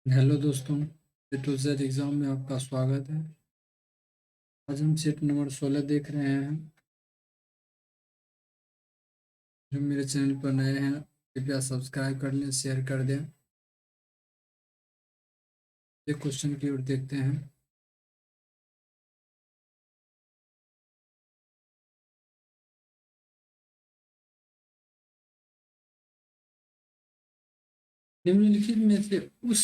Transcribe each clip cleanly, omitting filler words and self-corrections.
Hello दोस्तों, ए to Z exam में आपका स्वागत है। आज हम सेट नंबर 16 देख रहे हैं। जो मेरे चैनल पर नए हैं कृपया सब्सक्राइब कर लें, शेयर कर दें। एक क्वेश्चन की ओर देखते हैं। निम्नलिखित में से उस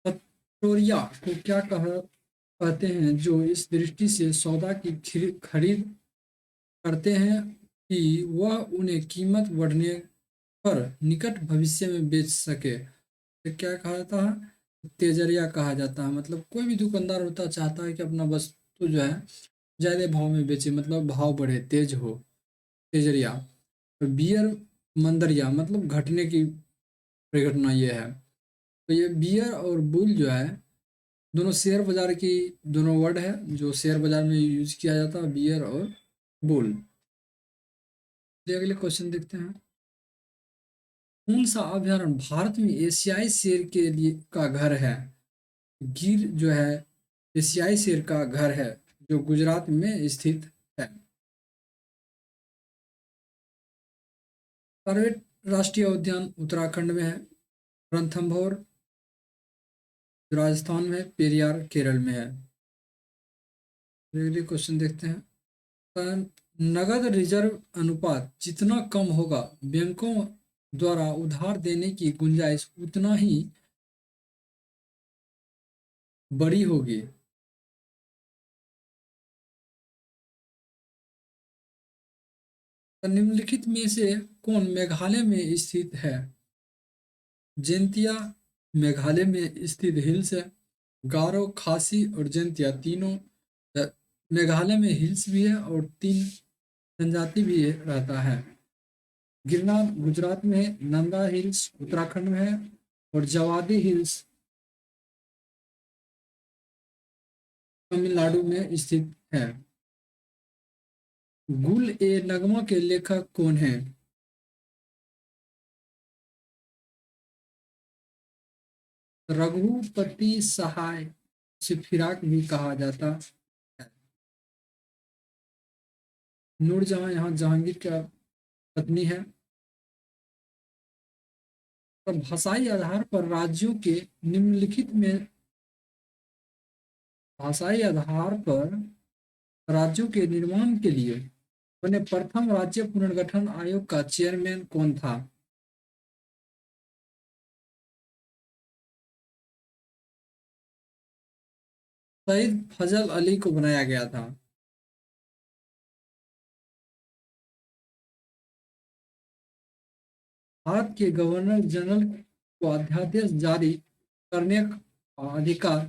फैक्टोरिया को क्या कहते हैं जो इस दृष्टि से सौदा की खरीद करते हैं कि वह उन्हें कीमत बढ़ने पर निकट भविष्य में बेच सके। तो क्या कहा था? तेजरिया कहा जाता है। मतलब कोई भी दुकानदार होता चाहता है कि अपना वस्तु जो है ज़्यादा भाव में बेचे, मतलब भाव बढ़े, तेज हो। तेजरिया। तो बियर मंदरिया मतलब घटने की परिघटना ये है। तो ये बियर और बुल जो है दोनों शेयर बाजार की दोनों वर्ड है जो शेयर बाजार में यूज किया जाता है, बियर और बुल। तो अगले क्वेश्चन देखते हैं। कौन सा अभयारण्य भारत में एशियाई शेर के लिए का घर है? गिर जो है एशियाई शेर का घर है जो गुजरात में स्थित है। कार्बेट राष्ट्रीय उद्यान उत्तराखंड में है। रणथंभौर जो राजस्थान में है। पेरियार केरल में है। अगले क्वेश्चन देखते हैं। नगद रिजर्व अनुपात जितना कम होगा बैंकों द्वारा उधार देने की गुंजाइश उतना ही बड़ी होगी। तो निम्नलिखित में से कौन मेघालय में स्थित है? जैंतिया मेघालय में स्थित हिल्स है। गारो, खासी और जैंतिया तीनों अ, मेघालय में हिल्स भी है और तीन जनजाति भी रहता है। गिरनार गुजरात में है। नंदा हिल्स उत्तराखंड में है और जवादी हिल्स तमिलनाडु में स्थित है। गुल ए नगमा के लेखक कौन हैं? रघुपति सहाय से फिराक भी कहा जाता है। नूरजहां यहाँ जहांगीर का पत्नी है। तो भाषाई आधार पर राज्यों के निम्नलिखित में भाषाई आधार पर राज्यों के निर्माण के लिए बने प्रथम राज्य पुनर्गठन आयोग का चेयरमैन कौन था? सईद फजल अली को बनाया गया था। भारत के गवर्नर जनरल को अध्यादेश जारी करने का अधिकार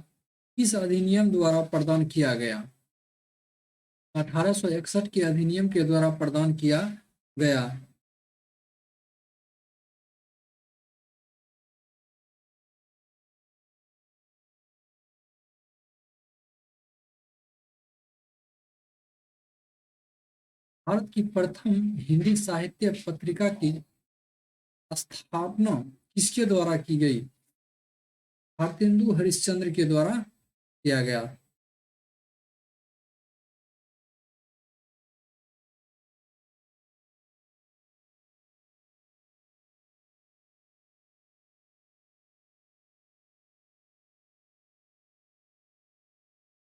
किस अधिनियम द्वारा प्रदान किया गया? 1861 के अधिनियम के द्वारा प्रदान किया गया। भारत की प्रथम हिंदी साहित्य पत्रिका की स्थापना किसके द्वारा की गई? भारतेंदु हरिश्चंद्र के द्वारा किया गया।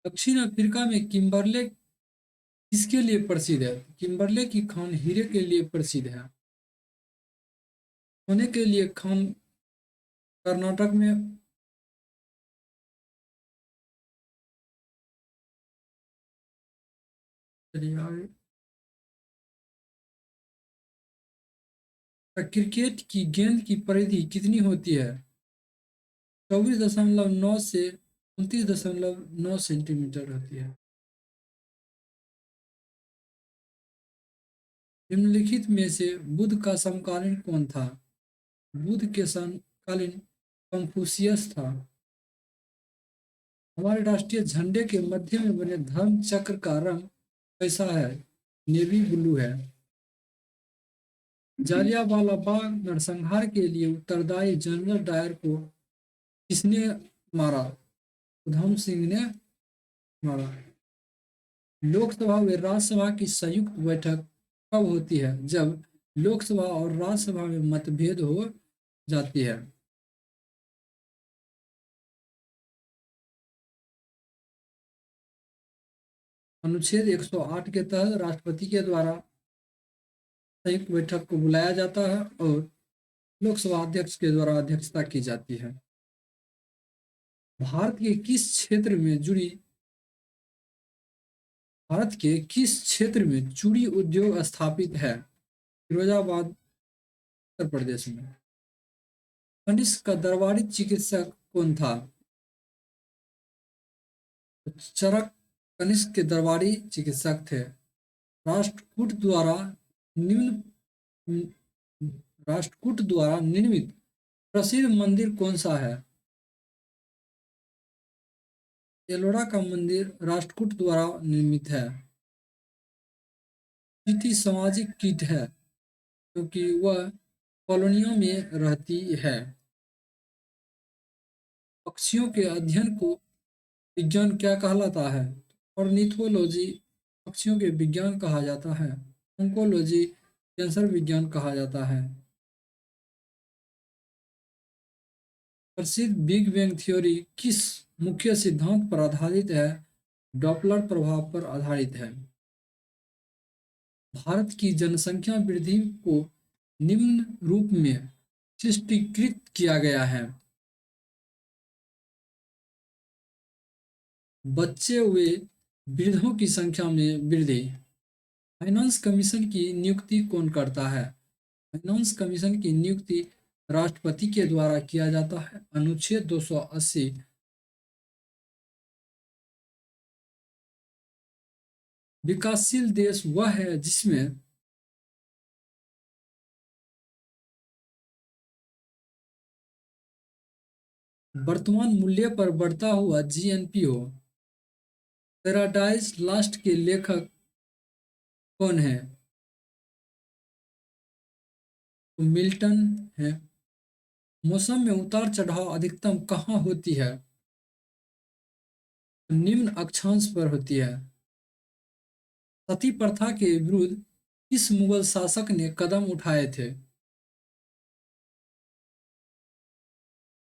दक्षिण अफ्रीका में किम्बरले किसके लिए प्रसिद्ध है? किम्बरले की खान हीरे के लिए प्रसिद्ध है। सोने के लिए खान कर्नाटक में। चलिए आगे। क्रिकेट की गेंद की परिधि कितनी होती है? 24.9 से 29.9 होती है। निम्नलिखित में से बुद्ध का समकालीन कौन था? बुद्ध के समकालीन कंफ्यूशियस था। हमारे राष्ट्रीय झंडे के मध्य में बने धर्म चक्र का रंग कैसा है? नेवी ब्लू है। जालियांवाला बाग नरसंहार के लिए उत्तरदायी जनरल डायर को किसने मारा? उधम सिंह ने मारा। लोकसभा व राज्यसभा की संयुक्त बैठक कब होती है? जब लोकसभा और राज्यसभा में मतभेद हो जाती है। अनुच्छेद 108 के तहत राष्ट्रपति के द्वारा संयुक्त बैठक को बुलाया जाता है और लोकसभा अध्यक्ष के द्वारा अध्यक्षता की जाती है। भारत के किस क्षेत्र में जुड़ी भारत के किस क्षेत्र में चूड़ी उद्योग स्थापित है? फिरोजाबाद, उत्तर प्रदेश में। कनिष्क का दरबारी चिकित्सक कौन था? चरक कनिष्क के दरबारी चिकित्सक थे। राष्ट्रकूट द्वारा निम्न राष्ट्रकूट द्वारा निर्मित प्रसिद्ध मंदिर कौन सा है? एलोरा का मंदिर राष्ट्रकूट द्वारा निर्मित है। चींटी सामाजिक कीट है क्योंकि वह कॉलोनियों में रहती है। पक्षियों के अध्ययन को विज्ञान क्या कहलाता है? ऑर्निथोलॉजी पक्षियों के विज्ञान कहा जाता है। ऑन्कोलॉजी कैंसर विज्ञान कहा जाता है। प्रसिद्ध बिग बैंग थ्योरी किस मुख्य सिद्धांत पर आधारित है? डॉपलर प्रभाव पर आधारित है। भारत की जनसंख्या वृद्धि को निम्न रूप में शिष्टीकृत किया गया है। बच्चे हुए वृद्धों की संख्या में वृद्धि। फाइनेंस कमीशन की नियुक्ति कौन करता है? फाइनेंस कमीशन की नियुक्ति राष्ट्रपति के द्वारा किया जाता है। अनुच्छेद 280। विकासशील देश वह है जिसमें वर्तमान मूल्य पर बढ़ता हुआ जीएनपी हो। पैराडाइज लास्ट के लेखक कौन है? तो मिल्टन है। मौसम में उतार चढ़ाव अधिकतम कहाँ होती है? तो निम्न अक्षांश पर होती है। सती प्रथा के विरुद्ध किस मुगल शासक ने कदम उठाए थे?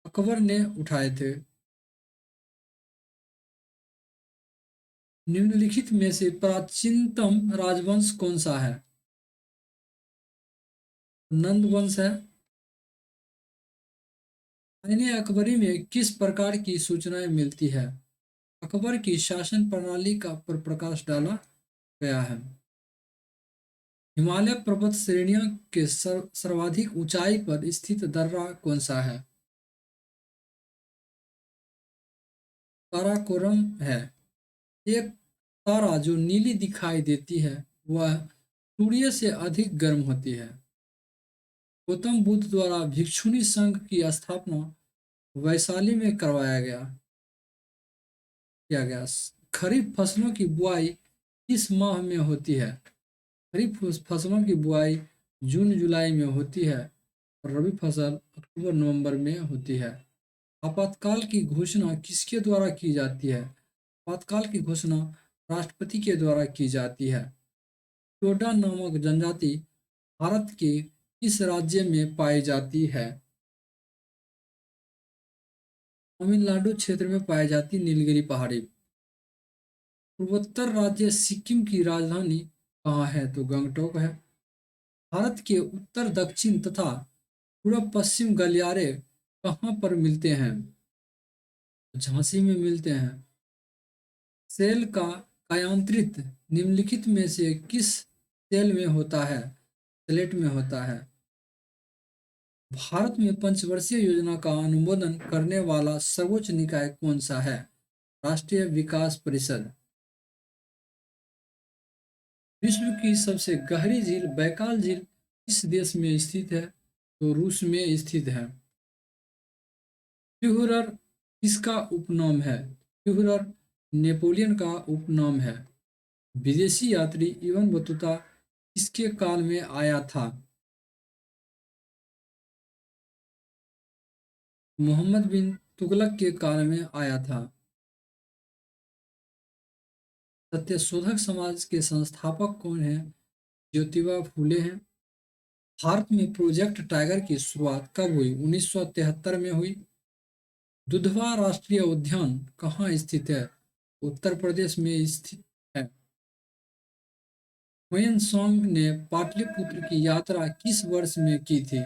अकबर ने उठाए थे। निम्नलिखित में से प्राचीनतम राजवंश कौन सा है? नंद वंश है। आईने अकबरी में किस प्रकार की सूचनाएं मिलती है? अकबर की शासन प्रणाली का पर प्रकाश डाला गया है। हिमालय पर्वत श्रेणियों के सर्वाधिक ऊंचाई पर स्थित दर्रा कौन सा है? काराकोरम है। एक तारा जो नीली दिखाई देती है वह सूर्य से अधिक गर्म होती है। गौतम बुद्ध द्वारा भिक्षुणी संघ की स्थापना वैशाली में किया गया। खरीफ फसलों की बुआई किस माह में होती है? खरीफ फसलों की बुआई जून जुलाई में होती है और रबी फसल अक्टूबर नवंबर में होती है। आपातकाल की घोषणा किसके द्वारा की जाती है? आपातकाल की घोषणा राष्ट्रपति के द्वारा की जाती है। टोडा नामक जनजाति भारत के किस राज्य में पाई जाती है? तमिलनाडु क्षेत्र में पाई जाती नीलगिरी पहाड़ी। पूर्वोत्तर राज्य सिक्किम की राजधानी कहाँ है? तो गंगटोक है। भारत के उत्तर दक्षिण तथा पूर्व पश्चिम गलियारे कहाँ पर मिलते हैं? झांसी में मिलते हैं। सेल का कायांतरित निम्नलिखित में से किस सेल में होता है? स्लेट में होता है। भारत में पंचवर्षीय योजना का अनुमोदन करने वाला सर्वोच्च निकाय कौन सा है? राष्ट्रीय विकास परिषद। विश्व की सबसे गहरी झील बैकाल झील किस देश में स्थित है? तो रूस में स्थित है। फ्यूहरर किसका उपनाम है? फ्यूहरर नेपोलियन का उपनाम है। विदेशी यात्री इब्न बतूता किसके काल में आया था? मोहम्मद बिन तुगलक के काल में आया था। सत्यशोधक समाज के संस्थापक कौन हैं? ज्योतिबा फूले हैं। भारत में प्रोजेक्ट टाइगर की शुरुआत कब हुई? 1973 में हुई। दुधवा राष्ट्रीय उद्यान कहाँ स्थित है? उत्तर प्रदेश में स्थित है। हुएन सांग ने पाटलिपुत्र की यात्रा किस वर्ष में की थी?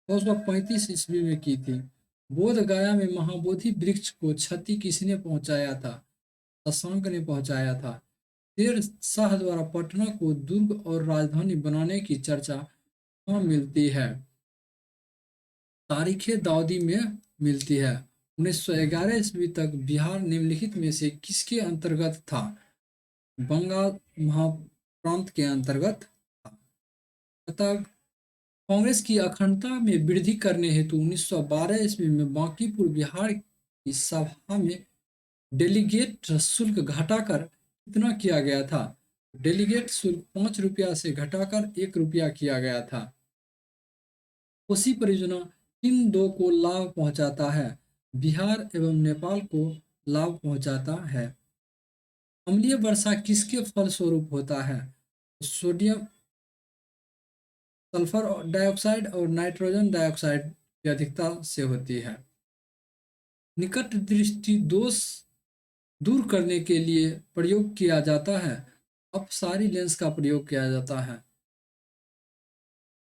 235 ईस्वी में की थी। बोध गया में महाबोधि वृक्ष को क्षति किसने पहुंचाया था? शशांक ने पहुंचाया था। शेर शाह द्वारा पटना को दुर्ग और राजधानी बनाने की चर्चा कहाँ मिलती है? तारीख दाऊदी में मिलती है। 1911 ईस्वी तक बिहार निम्नलिखित में से किसके अंतर्गत था? बंगाल महाप्रांत के अंतर्गत था। तथा कांग्रेस की अखंडता में वृद्धि करने हेतु 1912 ईस्वी में बांकीपुर बिहार की सभा में डेलीगेट शुल्क घटाकर कितना किया गया था? डेलीगेट शुल्क 5 रुपया से घटाकर 1 रुपया किया गया था। कोसी परियोजना किन दो को लाभ पहुंचाता है? बिहार एवं नेपाल को लाभ पहुंचाता है। अम्लीय वर्षा किसके फलस्वरूप होता है? सोडियम सल्फर डाइऑक्साइड और नाइट्रोजन डाइऑक्साइड की अधिकता से होती है। निकट दृष्टि दोष दूर करने के लिए प्रयोग किया जाता है। अपसारी लेंस का प्रयोग किया जाता है।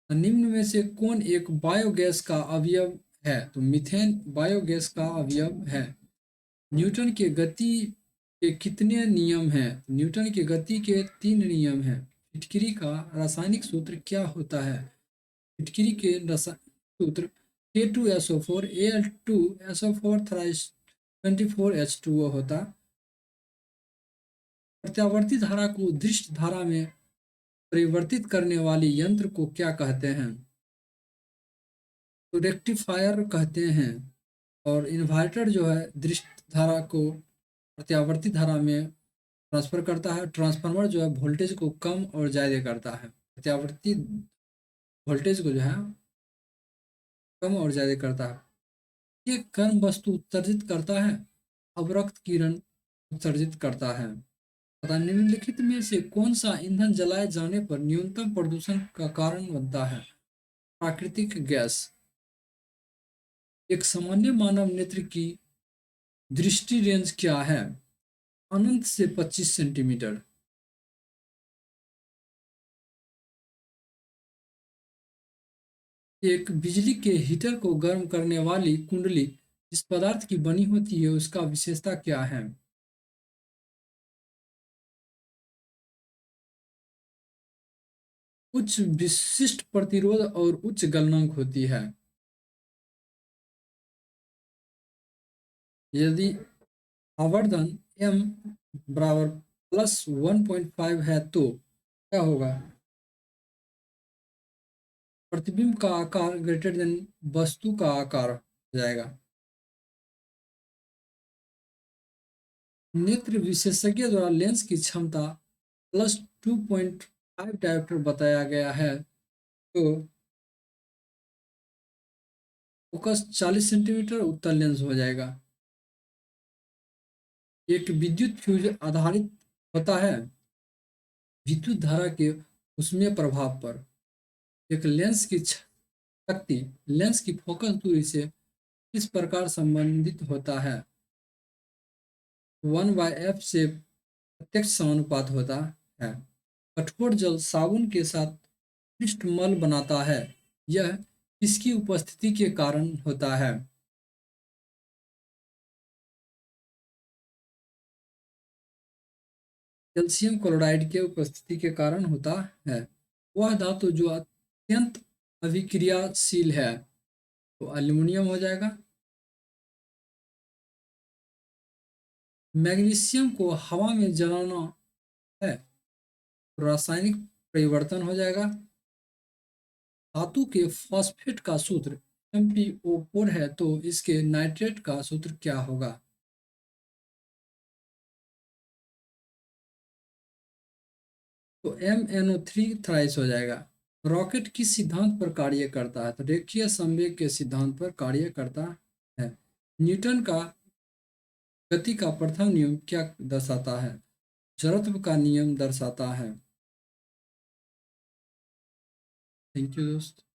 निम्न में से कौन एक बायोगैस का अवयव है? तो मीथेन बायोगैस का अवयव है। न्यूटन के गति के कितने नियम हैं? न्यूटन के गति के 3 नियम हैं। फिटकरी का रासायनिक सूत्र क्या होता है? फिटकरी के रासायनिक सूत्र K2SO4 Al2SO4 थ्राइस 24H2O होता। प्रत्यावर्ती धारा को दृष्ट धारा में परिवर्तित करने वाली यंत्र को क्या कहते हैं? तो रेक्टिफायर कहते हैं। और इन्वर्टर जो है दृष्ट धारा को प्रत्यावर्ती धारा में ट्रांसफर करता है। ट्रांसफार्मर जो है वोल्टेज को कम और ज्यादा करता है। प्रत्यावर्ती वोल्टेज को जो है कम और ज्यादा करता है। ये गर्म वस्तु उत्सर्जित करता है, अवरक्त किरण उत्सर्जित करता है। तथा निम्नलिखित में से कौन सा ईंधन जलाए जाने पर न्यूनतम प्रदूषण का कारण बनता है? प्राकृतिक गैस। एक सामान्य मानव नेत्र की दृष्टि रेंज क्या है? अनंत से 25 सेंटीमीटर। एक बिजली के हीटर को गर्म करने वाली कुंडली जिस पदार्थ की बनी होती है उसका विशेषता क्या है? उच्च विशिष्ट प्रतिरोध और उच्च गलनांक होती है। यदि आवर्धन m बराबर +1.5 है तो क्या होगा? प्रतिबिंब का आकार ग्रेटर देन वस्तु का आकार हो जाएगा। नेत्र विशेषज्ञ द्वारा लेंस की क्षमता +2.5 डायोप्टर बताया गया है तो फोकस 40 सेंटीमीटर उत्तल लेंस हो जाएगा। एक विद्युत फ्यूज आधारित होता है विद्युत धारा के उसमें प्रभाव पर। एक लेंस की शक्ति लेंस की फोकस दूरी से किस प्रकार संबंधित होता है? 1/f से प्रत्यक्ष समानुपात होता है। कठोर जल साबुन के साथ पृष्ठ मल बनाता है, यह किसकी उपस्थिति के कारण होता है? कैल्शियम क्लोराइड के उपस्थिति के कारण होता है। वह धातु जो अत्यंत अभिक्रियाशील है तो एल्यूमिनियम हो जाएगा। मैग्नीशियम को हवा में जलाना है तो रासायनिक परिवर्तन हो जाएगा। धातु के फॉस्फेट का सूत्र MpO4 है तो इसके नाइट्रेट का सूत्र क्या होगा? तो MnO3 थ्राइस हो जाएगा। रॉकेट किस सिद्धांत पर कार्य करता है? तो रेखीय संवेग के सिद्धांत पर कार्य करता है। न्यूटन का गति का प्रथम नियम क्या दर्शाता है? जड़त्व का नियम दर्शाता है। थैंक यू दोस्त।